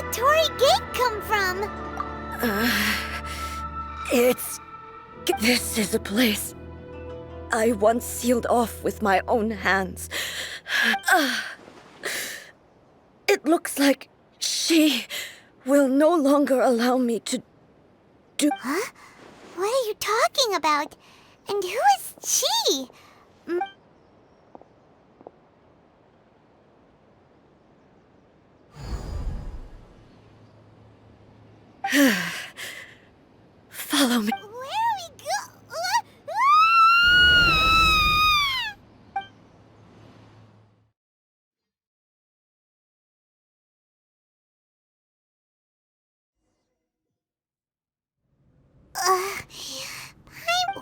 did Torii Gate come from? This is a place I once sealed off with my own hands. It looks like she will no longer allow me to do... Huh? What are you talking about? And who is she? Follow me. Where are we go?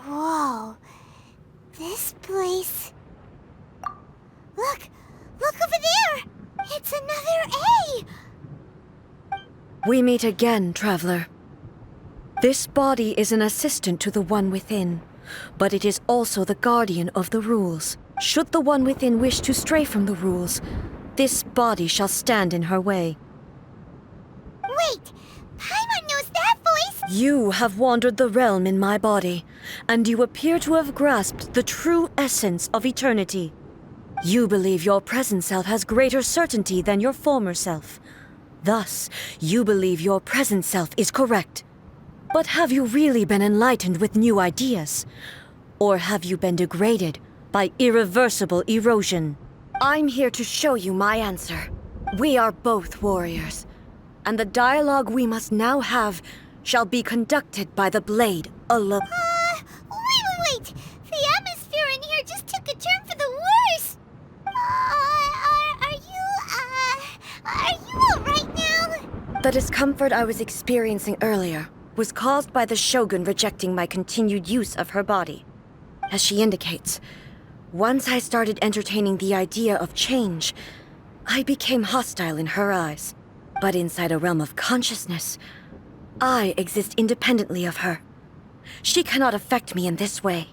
Whoa. This place... Look over there! It's another A! We meet again, traveler. This body is an assistant to the One Within, but it is also the guardian of the rules. Should the One Within wish to stray from the rules, this body shall stand in her way. Wait! Paimon knows that voice! You have wandered the realm in my body, and you appear to have grasped the true essence of eternity. You believe your present self has greater certainty than your former self. Thus, you believe your present self is correct. But have you really been enlightened with new ideas? Or have you been degraded by irreversible erosion? I'm here to show you my answer. We are both warriors, and the dialogue we must now have shall be conducted by the blade alone. Wait! The atmosphere in here just took a turn for the worse! Are you alright now? The discomfort I was experiencing earlier was caused by the Shogun rejecting my continued use of her body. As she indicates, once I started entertaining the idea of change, I became hostile in her eyes. But inside a realm of consciousness, I exist independently of her. She cannot affect me in this way.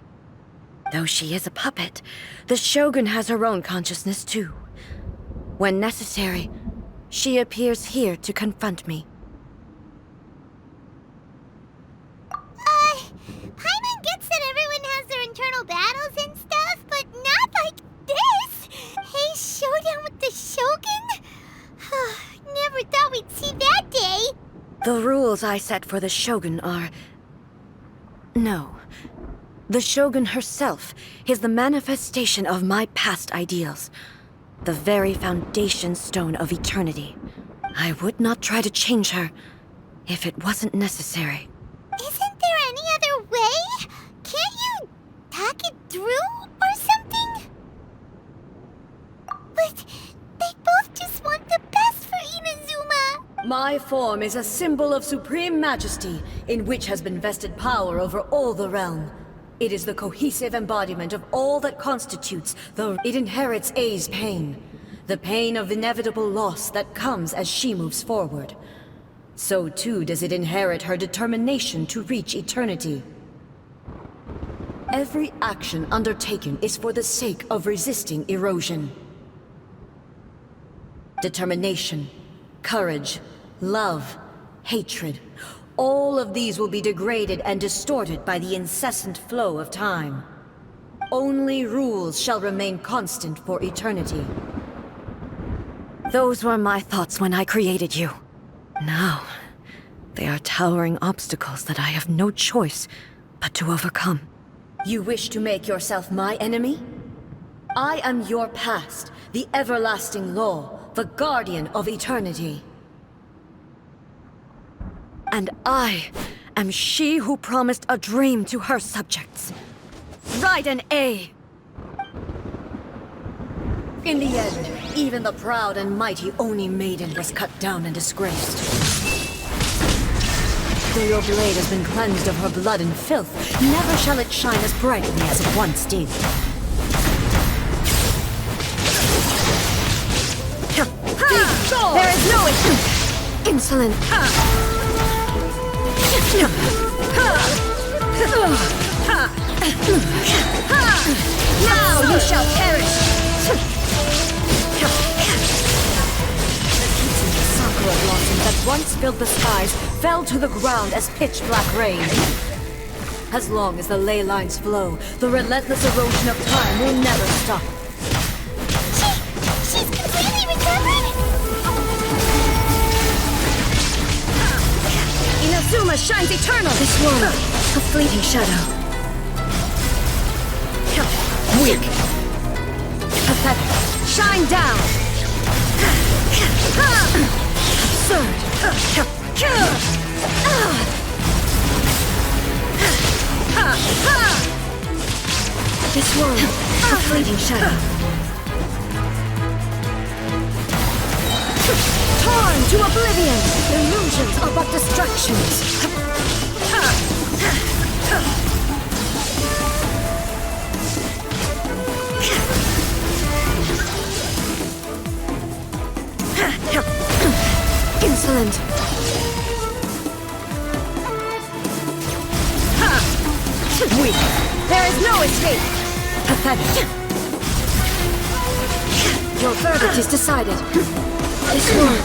Though she is a puppet, the Shogun has her own consciousness too. When necessary, she appears here to confront me. Paimon gets that everyone has their internal battles and stuff, but not like this! Hey, showdown with the Shogun? Never thought we'd see that day! The rules I set for the Shogun are... No. The Shogun herself is the manifestation of my past ideals. The very foundation stone of eternity. I would not try to change her if it wasn't necessary. Isn't there any other way? Can't you talk it through or something? But they both just want the best for Inazuma. My form is a symbol of supreme majesty, in which has been vested power over all the realm. It is the cohesive embodiment of all that constitutes the... It inherits Ei's pain. The pain of inevitable loss that comes as she moves forward. So too does it inherit her determination to reach eternity. Every action undertaken is for the sake of resisting erosion. Determination, courage, love, hatred. All of these will be degraded and distorted by the incessant flow of time. Only rules shall remain constant for eternity. Those were my thoughts when I created you. Now, they are towering obstacles that I have no choice but to overcome. You wish to make yourself my enemy? I am your past, the everlasting law, the guardian of eternity. And I am she who promised a dream to her subjects. Raiden Ei! In the end, even the proud and mighty Oni Maiden was cut down and disgraced. Though your blade has been cleansed of her blood and filth, never shall it shine as brightly as it once did. There is no insolent. Now you shall perish! The sakura blossom that once filled the skies fell to the ground as pitch-black rain. As long as the ley lines flow, the relentless erosion of time will never stop. She's completely recovered? Inazuma shines eternal! This world, a fleeting shadow. Weak. Pathetic. Shine down! Absurd! This world, a fleeting shadow. Torn to oblivion! Illusions are but distractions. Insolent. Weak. There is no escape. Pathetic. Your verdict is decided. This world,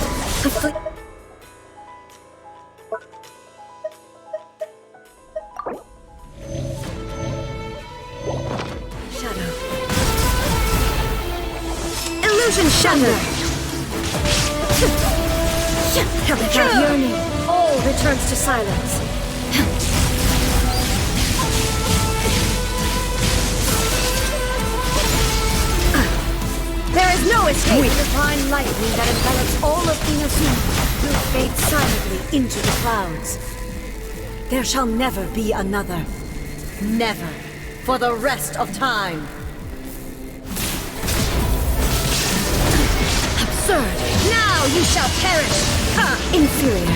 shadow. Illusion shattered. Without yearning, all returns to silence. There is no escape! The divine lightning that envelops all of Inazuma will fade silently into the clouds. There shall never be another. Never. For the rest of time. Absurd! Now you shall perish! Inferior.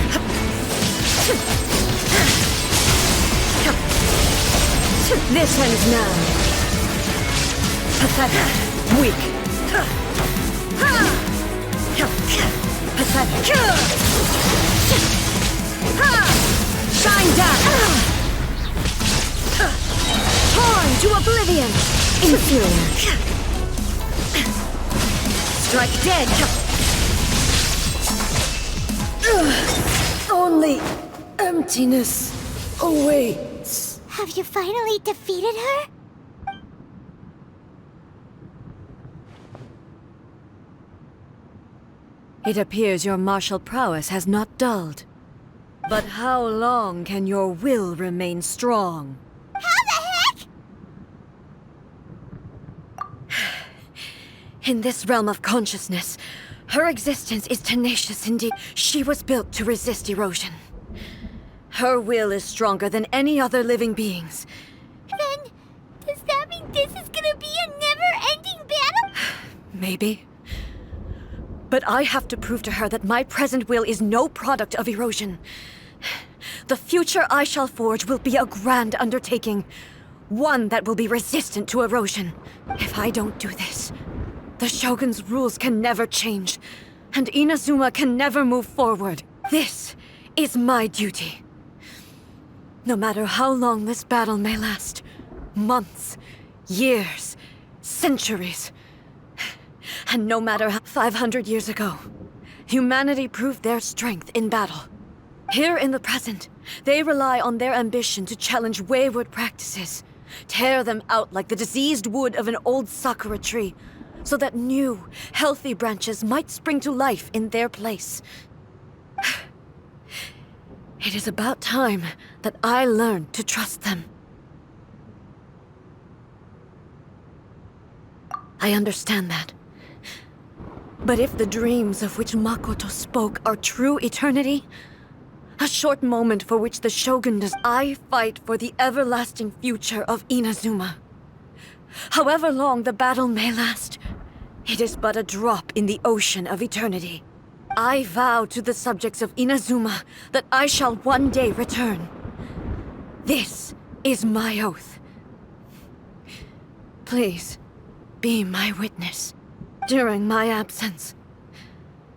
This ends now. Pathetic. Weak. Pathetic. Shine down. Torn to oblivion. Inferior. Strike dead. Only emptiness awaits. Have you finally defeated her? It appears your martial prowess has not dulled. But how long can your will remain strong? How the heck? In this realm of consciousness, her existence is tenacious indeed. She was built to resist erosion. Her will is stronger than any other living being's. Then, does that mean this is gonna be a never-ending battle? Maybe. But I have to prove to her that my present will is no product of erosion. The future I shall forge will be a grand undertaking. One that will be resistant to erosion. If I don't do this, the Shogun's rules can never change, and Inazuma can never move forward. This is my duty. No matter how long this battle may last, months, years, centuries, and no matter how 500 years ago, humanity proved their strength in battle. Here in the present, they rely on their ambition to challenge wayward practices, tear them out like the diseased wood of an old sakura tree, so that new, healthy branches might spring to life in their place. It is about time that I learned to trust them. I understand that. But if the dreams of which Makoto spoke are true eternity, a short moment for which the Shogun does, I fight for the everlasting future of Inazuma. However long the battle may last, it is but a drop in the ocean of eternity. I vow to the subjects of Inazuma that I shall one day return. This is my oath. Please, be my witness. During my absence,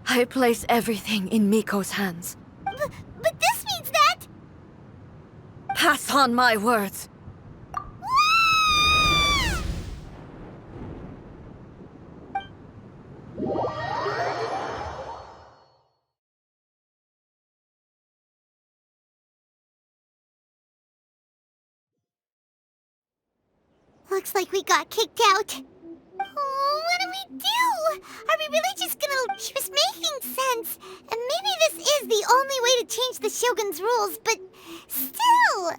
I place everything in Miko's hands. But this means that... Pass on my words. Looks like we got kicked out. Oh, what do we do? Are we really just gonna... She was making sense. And maybe this is the only way to change the Shogun's rules, but still...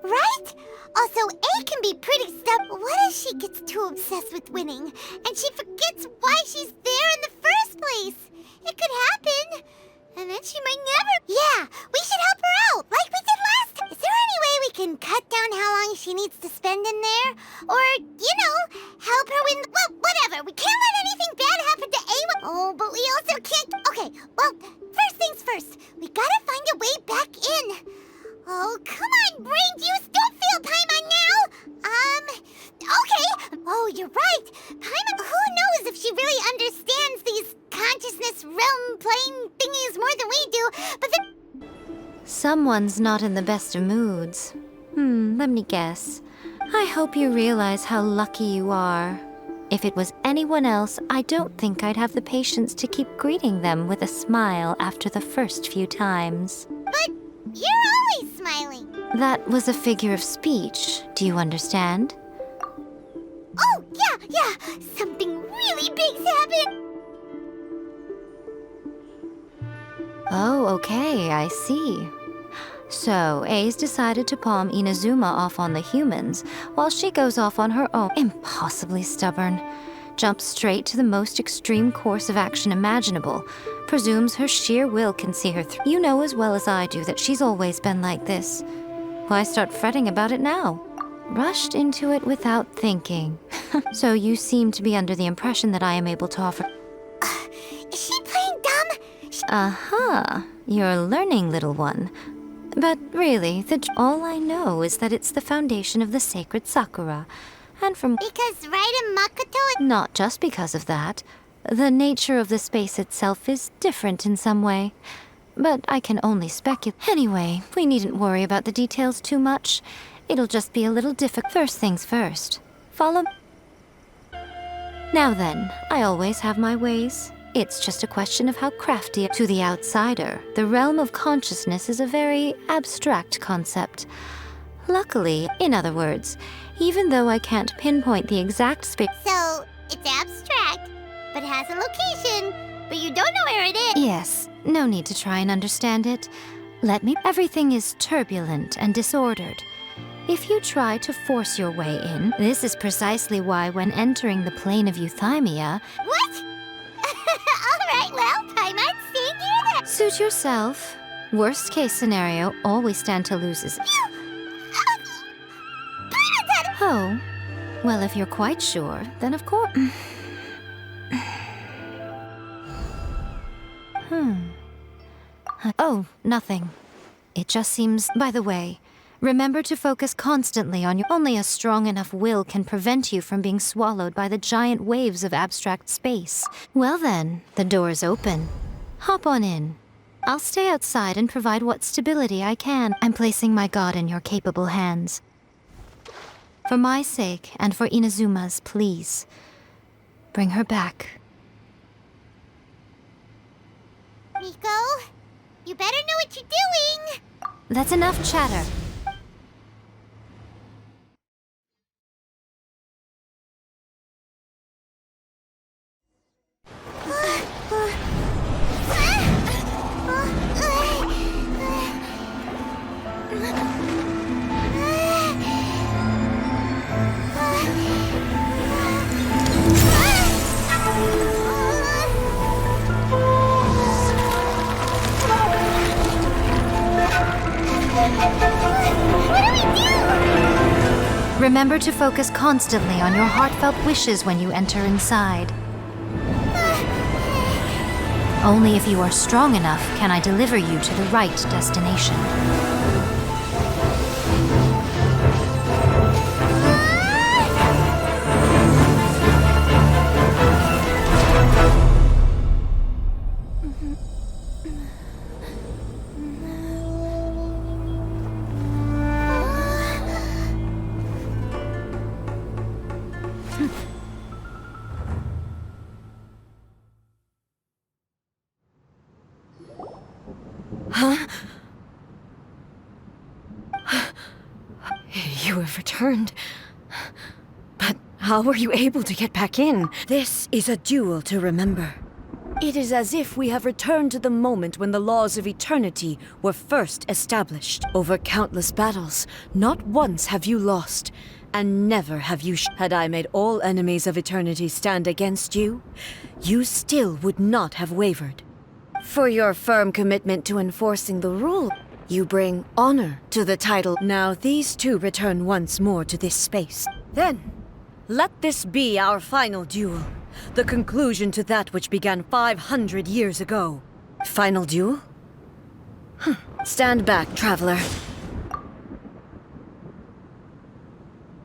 Right? Also, A can be pretty stubborn. What if she gets too obsessed with winning, and she forgets why she's there in the first place? It could happen. And then she might never... Yeah, we should help her out, like we did last time. Is there any way we can cut down how long she needs to spend in there? Or, you know, help her win... Well, whatever. We can't let anything bad happen to A. Oh, but we also can't... Okay, well, first things first. We gotta find a way back in. Oh, come on, brain juice! Don't feel Paimon now! Okay! Oh, you're right! Paimon, who knows if she really understands these consciousness realm playing thingies more than we do, but then... Someone's not in the best of moods. Let me guess. I hope you realize how lucky you are. If it was anyone else, I don't think I'd have the patience to keep greeting them with a smile after the first few times. But you're always smiling. That was a figure of speech. Do you understand? Oh, yeah. Something really big's happened. Oh, okay, I see. So, A's decided to palm Inazuma off on the humans, while she goes off on her own. Impossibly stubborn. Jumps straight to the most extreme course of action imaginable. Presumes her sheer will can see her through. You know as well as I do that she's always been like this. Why start fretting about it now? Rushed into it without thinking. So you seem to be under the impression that I am able to offer... Is she playing dumb? Aha, you're learning, little one. But really, all I know is that it's the foundation of the sacred Sakura. And from... Because Raiden Makoto... Not just because of that. The nature of the space itself is different in some way. But I can only speculate. Anyway, we needn't worry about the details too much. It'll just be a little difficult. First things first. Follow... Now then, I always have my ways. It's just a question of how crafty... To the outsider, the realm of consciousness is a very abstract concept. Luckily, in other words, even though I can't pinpoint the exact space... So, it's abstract, but has a location, but you don't know where it is. Yes, no need to try and understand it. Everything is turbulent and disordered. If you try to force your way in, this is precisely why when entering the plane of Euthymia... What? Alright, well, Paimon, stay near that. Suit yourself. Worst case scenario, always stand to lose is... Oh, well, if you're quite sure, then of course... Oh, nothing. It just seems... By the way, remember to focus constantly on your... Only a strong enough will can prevent you from being swallowed by the giant waves of abstract space. Well then, the door's open. Hop on in. I'll stay outside and provide what stability I can. I'm placing my god in your capable hands. For my sake, and for Inazuma's, please. Bring her back. Miko, you better know what you're doing. That's enough chatter. Remember to focus constantly on your heartfelt wishes when you enter inside. Only if you are strong enough can I deliver you to the right destination. You have returned. But how were you able to get back in? This is a duel to remember. It is as if we have returned to the moment when the laws of eternity were first established. Over countless battles, not once have you lost, and never have you Had I made all enemies of eternity stand against you, you still would not have wavered. For your firm commitment to enforcing the rule, you bring honor to the title. Now these two return once more to this space. Then, let this be our final duel. The conclusion to that which began 500 years ago. Final duel? Stand back, traveler.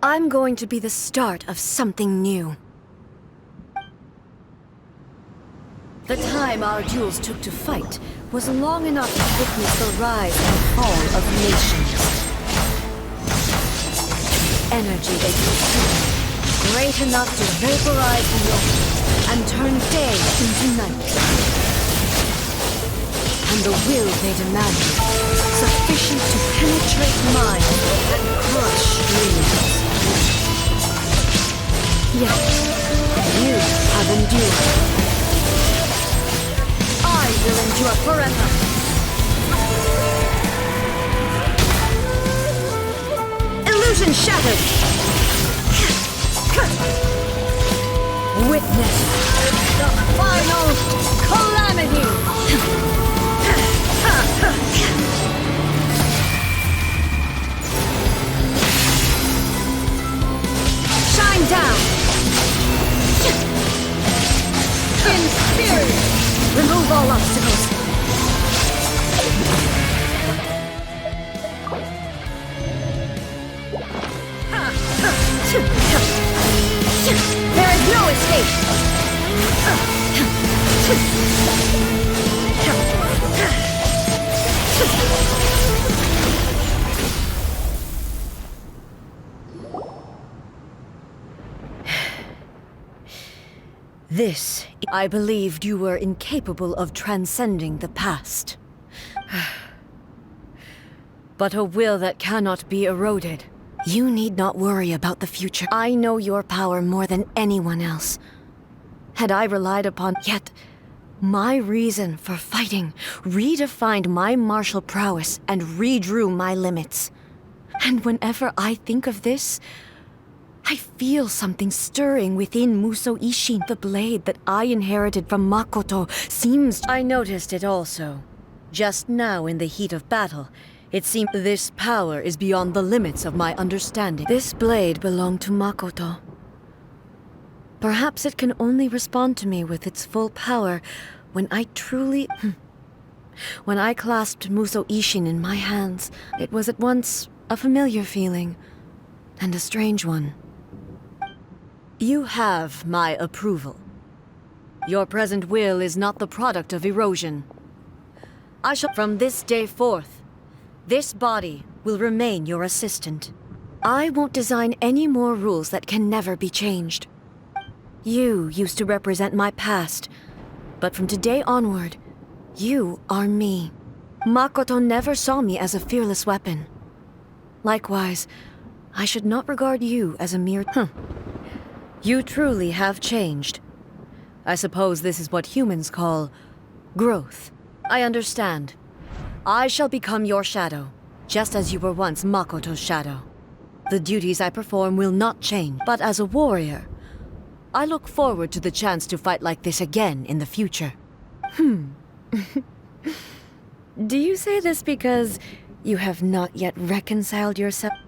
I'm going to be the start of something new. The time our duels took to fight was long enough to witness the rise and fall of nations. Energy they consumed, great enough to vaporize the ocean and turn day into night. And the will they demanded, sufficient to penetrate minds and crush dreams. Yet, you have endured. I will endure forever. Illusion shattered! Witness the final calamity! Shine down! In spirit! Remove all obstacles! There is no escape! This, I believed you were incapable of transcending the past. But a will that cannot be eroded. You need not worry about the future. I know your power more than anyone else. Had I relied upon... Yet, my reason for fighting redefined my martial prowess and redrew my limits. And whenever I think of this, I feel something stirring within Musou Ishin. The blade that I inherited from Makoto seems... I noticed it also. Just now in the heat of battle, it seemed this power is beyond the limits of my understanding. This blade belonged to Makoto. Perhaps it can only respond to me with its full power when I truly... When I clasped Musou Ishin in my hands, it was at once a familiar feeling, and a strange one. You have my approval. Your present will is not the product of erosion. I shall... From this day forth, this body will remain your assistant. I won't design any more rules that can never be changed. You used to represent my past, but from today onward, you are me. Makoto never saw me as a fearless weapon. Likewise, I should not regard you as a mere... You truly have changed. I suppose this is what humans call growth. I understand. I shall become your shadow, just as you were once Makoto's shadow. The duties I perform will not change, but as a warrior, I look forward to the chance to fight like this again in the future. Do you say this because you have not yet reconciled yourself?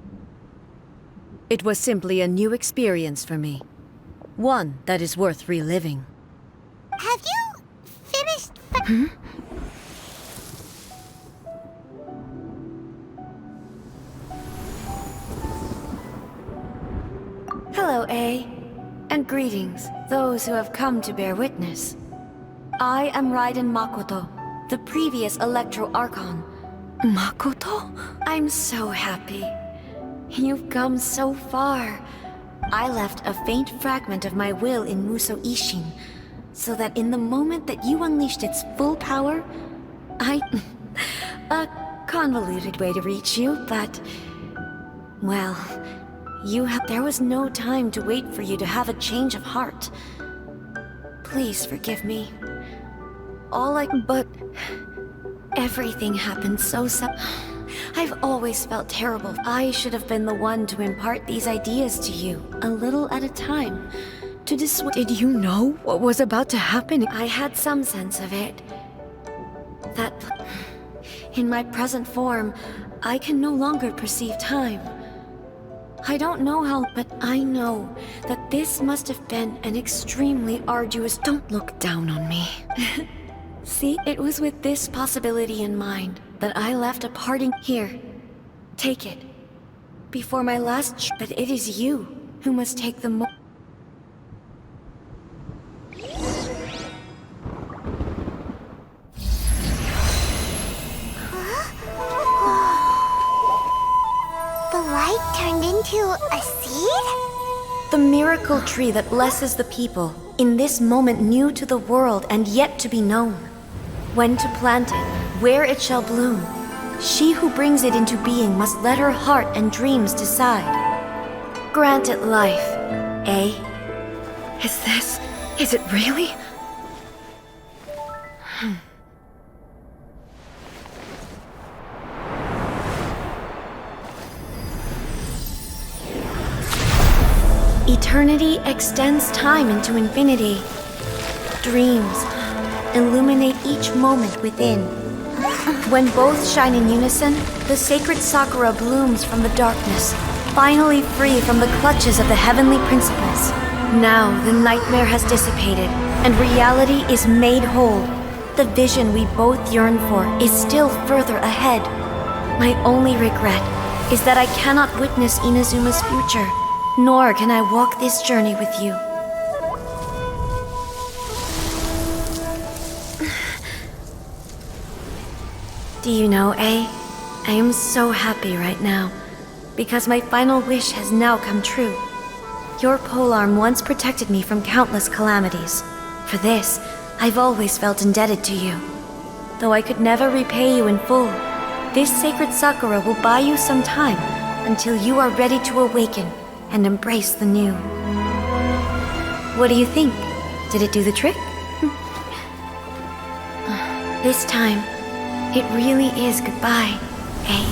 It was simply a new experience for me. One that is worth reliving. Have you finished? Hello, Ei. And greetings, those who have come to bear witness. I am Raiden Makoto, the previous Electro Archon. Makoto? I'm so happy. You've come so far. I left a faint fragment of my will in Musou Ishin, so that in the moment that you unleashed its full power, A convoluted way to reach you, but... Well, there was no time to wait for you to have a change of heart. Please forgive me. But... Everything happened so I've always felt terrible. I should have been the one to impart these ideas to you, a little at a time. Did you know what was about to happen? I had some sense of it. That... In my present form, I can no longer perceive time. I don't know how, but I know that this must have been an extremely arduous... Don't look down on me. See, it was with this possibility in mind that I left a parting... Here, take it. Before my last... But it is you who must take the The light turned into a seed? The miracle tree that blesses the people, in this moment new to the world and yet to be known. When to plant it, where it shall bloom. She who brings it into being must let her heart and dreams decide. Grant it life, eh? Is it really? Eternity extends time into infinity. Dreams illuminate each moment within. When both shine in unison, the sacred Sakura blooms from the darkness, finally free from the clutches of the heavenly principles. Now the nightmare has dissipated, and reality is made whole. The vision we both yearn for is still further ahead. My only regret is that I cannot witness Inazuma's future, nor can I walk this journey with you. Do you know, Ei? I am so happy right now, because my final wish has now come true. Your polearm once protected me from countless calamities. For this, I've always felt indebted to you. Though I could never repay you in full, this sacred Sakura will buy you some time until you are ready to awaken and embrace the new. What do you think? Did it do the trick? This time, it really is goodbye, Ei.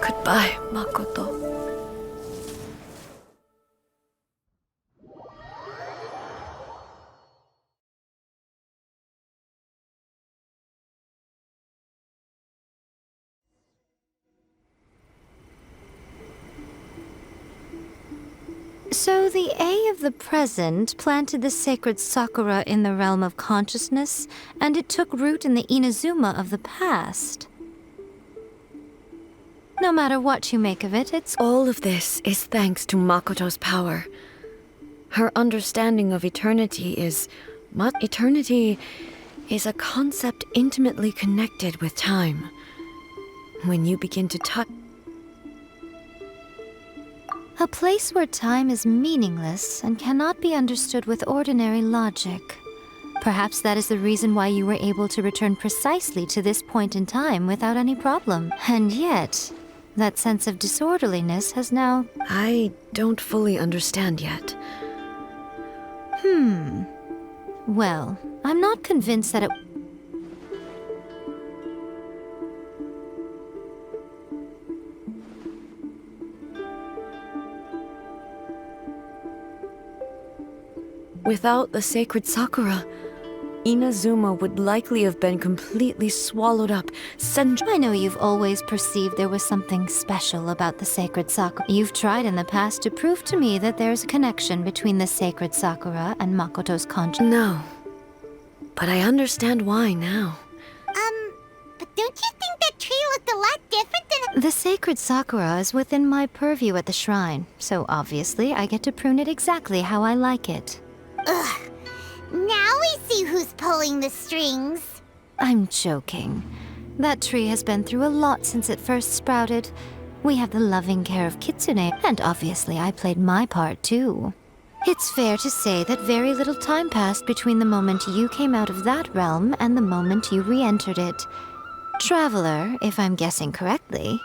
Goodbye, Makoto. So the Ei of the present planted the sacred Sakura in the realm of consciousness, and it took root in the Inazuma of the past. No matter what you make of it, it's... All of this is thanks to Makoto's power. Her understanding of eternity is... Eternity is a concept intimately connected with time. When you begin to touch... A place where time is meaningless and cannot be understood with ordinary logic. Perhaps that is the reason why you were able to return precisely to this point in time without any problem. And yet, that sense of disorderliness has now... I don't fully understand yet. Well, I'm not convinced that it... Without the sacred Sakura, Inazuma would likely have been completely swallowed up. I know you've always perceived there was something special about the sacred Sakura. You've tried in the past to prove to me that there's a connection between the sacred Sakura and Makoto's conscience. No, but I understand why now. But don't you think that tree looked a lot different than... The sacred Sakura is within my purview at the shrine, so obviously I get to prune it exactly how I like it. Ugh. Now we see who's pulling the strings. I'm joking. That tree has been through a lot since it first sprouted. We have the loving care of Kitsune, and obviously I played my part too. It's fair to say that very little time passed between the moment you came out of that realm and the moment you re-entered it. Traveler, if I'm guessing correctly,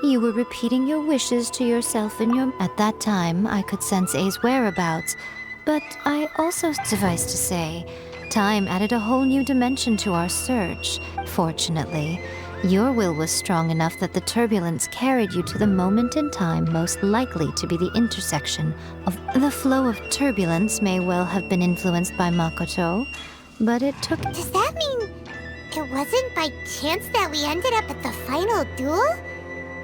you were repeating your wishes to yourself in your... At that time, I could sense Ei's whereabouts, but I also, suffice to say, time added a whole new dimension to our search. Fortunately, your will was strong enough that the turbulence carried you to the moment in time most likely to be the intersection of... The flow of turbulence may well have been influenced by Makoto, but it took... Does that mean it wasn't by chance that we ended up at the final duel?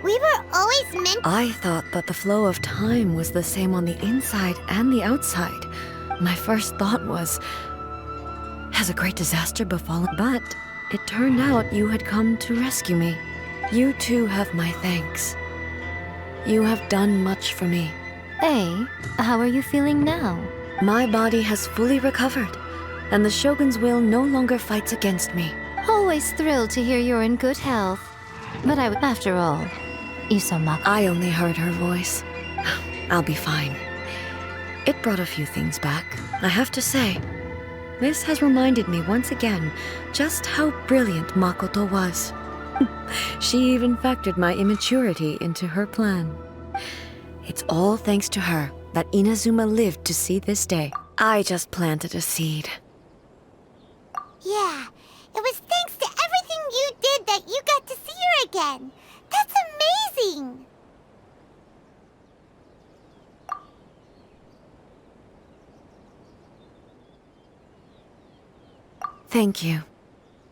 We were always meant... I thought that the flow of time was the same on the inside and the outside. My first thought was, has a great disaster befallen? But it turned out you had come to rescue me. You too have my thanks. You have done much for me. Ei, how are you feeling now? My body has fully recovered, and the Shogun's will no longer fights against me. Always thrilled to hear you're in good health. But after all, you saw Makoto. I only heard her voice. I'll be fine. It brought a few things back, I have to say. This has reminded me once again just how brilliant Makoto was. She even factored my immaturity into her plan. It's all thanks to her that Inazuma lived to see this day. I just planted a seed. Yeah, it was thanks to everything you did that you got to see her again. That's amazing! Thank you.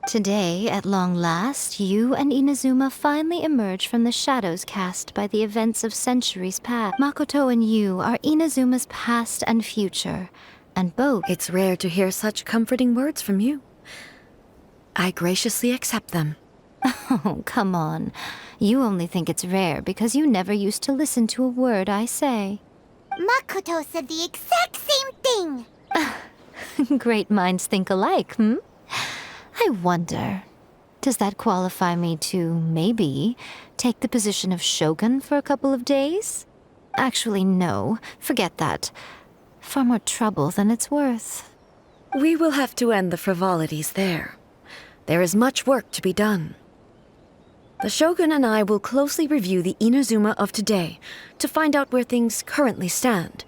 Today, at long last, you and Inazuma finally emerge from the shadows cast by the events of centuries past. Makoto and you are Inazuma's past and future, and both... It's rare to hear such comforting words from you. I graciously accept them. Oh, come on. You only think it's rare because you never used to listen to a word I say. Makoto said the exact same thing! Great minds think alike, hmm? I wonder, does that qualify me to, maybe, take the position of Shogun for a couple of days? Actually, no. Forget that. Far more trouble than it's worth. We will have to end the frivolities there. There is much work to be done. The Shogun and I will closely review the Inazuma of today to find out where things currently stand.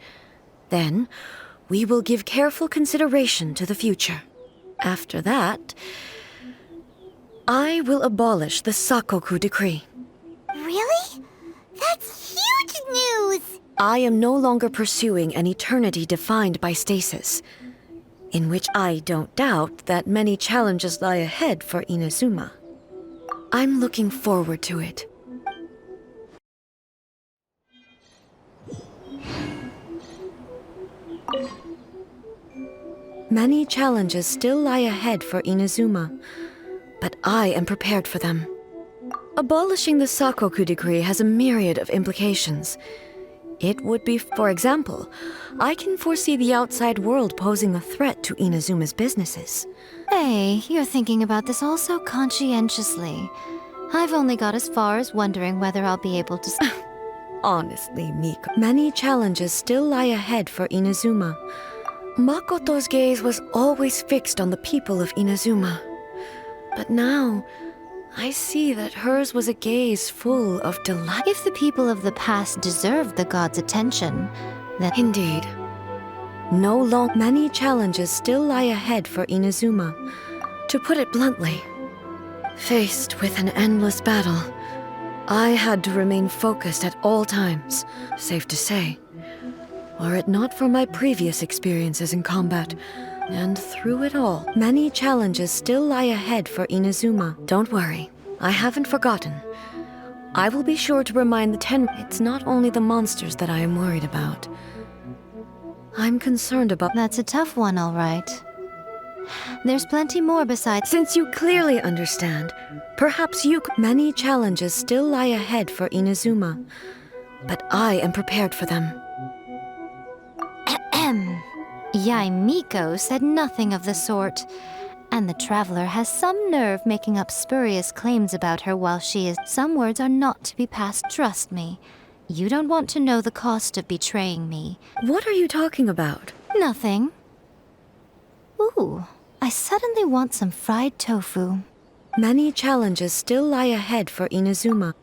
Then, we will give careful consideration to the future. After that, I will abolish the Sakoku decree. Really? That's huge news! I am no longer pursuing an eternity defined by stasis, in which I don't doubt that many challenges lie ahead for Inazuma. I'm looking forward to it. Many challenges still lie ahead for Inazuma, but I am prepared for them. Abolishing the Sakoku decree has a myriad of implications. It would be, for example, I can foresee the outside world posing a threat to Inazuma's businesses. Hey, you're thinking about this all so conscientiously. I've only got as far as wondering whether I'll be able to... Honestly, Miko, many challenges still lie ahead for Inazuma. Makoto's gaze was always fixed on the people of Inazuma. But now, I see that hers was a gaze full of delight. If the people of the past deserve the god's attention, then... Indeed. Many challenges still lie ahead for Inazuma. To put it bluntly, faced with an endless battle, I had to remain focused at all times, safe to say. Were it not for my previous experiences in combat, and through it all, many challenges still lie ahead for Inazuma. Don't worry, I haven't forgotten. I will be sure to remind the It's not only the monsters that I am worried about. I'm concerned about... That's a tough one, all right. There's plenty more besides... Since you clearly understand, perhaps Many challenges still lie ahead for Inazuma, but I am prepared for them. Yae Miko said nothing of the sort. And the traveler has some nerve making up spurious claims about her while she is. Some words are not to be passed, trust me. You don't want to know the cost of betraying me. What are you talking about? Nothing. Ooh, I suddenly want some fried tofu. Many challenges still lie ahead for Inazuma.